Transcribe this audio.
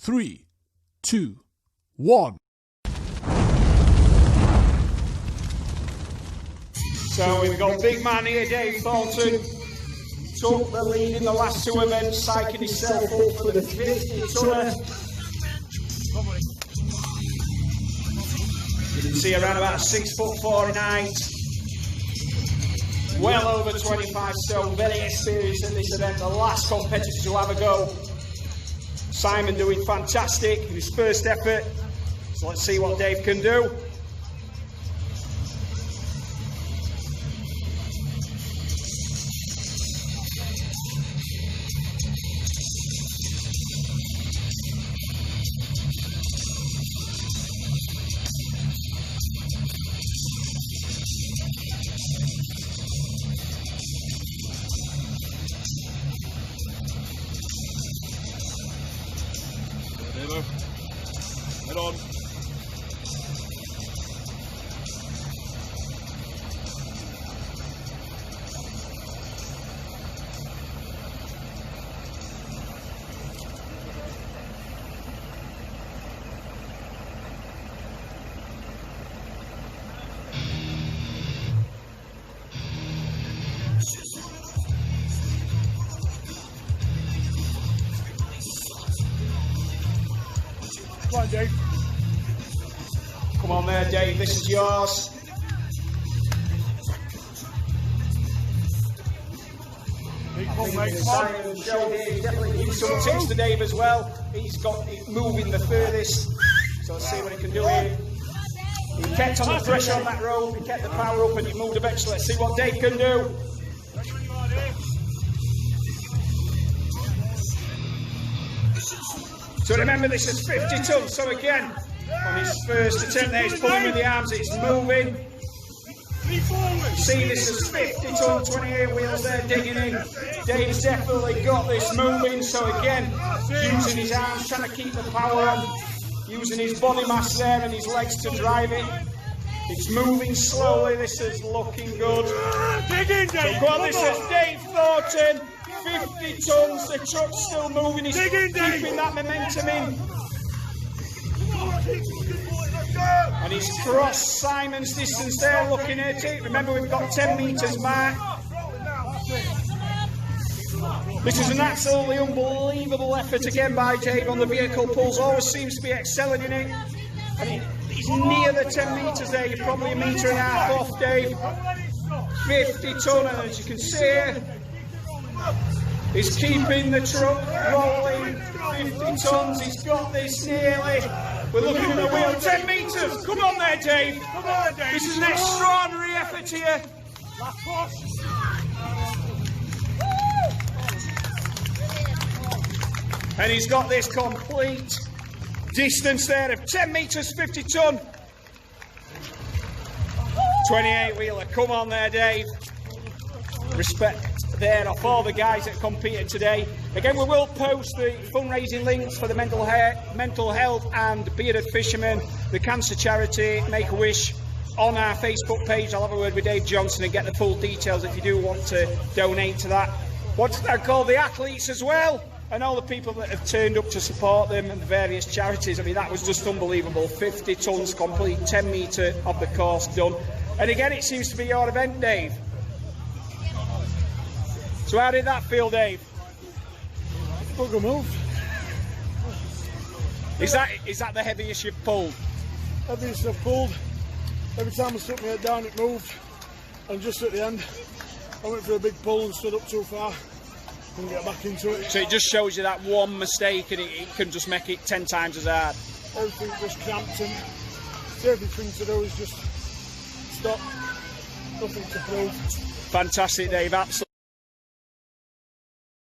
3, 2, 1. So we've got big man here, Dave Thornton. Took the lead in the last two events, psyching himself up for the 50-tonner. You can see around about 6'4" in height. Well over 25 stone, very experienced in this event, the last competitor to have a go. Simon doing fantastic in his first effort. So let's see what Dave can do. Head on. Come on, Dave. Come on there, Dave, this is yours. Simon showed here, definitely give some tips to Dave as well. He's got it moving the furthest. So let's see what he can do here. He kept on the pressure on that rope, he kept the power up and he moved eventually. Let's see what Dave can do. So remember, this is 50 tons, so again, on his first attempt there, he's pulling with the arms, it's moving. See, this is 50 ton, 28 wheels there, digging in. Dave's definitely got this moving, so again, using his arms, trying to keep the power on, using his body mass there and his legs to drive it. It's moving slowly, this is looking good. Dig in, Dave. So go on, this is Dave Thornton. 50 tons, the truck's still moving, he's keeping that momentum in. And he's crossed Simon's distance there, looking at it. Remember, we've got 10 metres mark. This is an absolutely unbelievable effort again by Dave on the vehicle pulls, always seems to be excelling in it. And he's near the 10 metres there, you're probably a metre and a half off, Dave. 50 ton, and as you can see, he's keeping the truck rolling, 50 tons, he's got this nearly. We're looking at the wheel, 10 metres, come on there, Dave. Come on, Dave. This is an extraordinary effort here. And he's got this complete distance there of 10 metres, 50 ton. 28 wheeler, come on there, Dave. Respect there off all the guys that competed today. Again, we will post the fundraising links for the mental health and bearded fishermen, the cancer charity, Make-A-Wish, on our Facebook page. I'll have a word with Dave Johnson and get the full details if you do want to donate to that. What's that called? The athletes as well, and all the people that have turned up to support them and the various charities. I mean, that was just unbelievable. 50 tons complete, 10 metre of the course done. And again, it seems to be your event, Dave. So how did that feel, Dave? Bugger move. Is that the heaviest you've pulled? Heaviest I've pulled. Every time I stuck my head down, it moved. And just at the end, I went for a big pull and stood up too far. Couldn't get back into it. So it just shows you that one mistake and it can just make it 10 times as hard. Everything just cramped, and the only thing to do is just stop. Nothing to prove. Fantastic, Dave. Absolutely.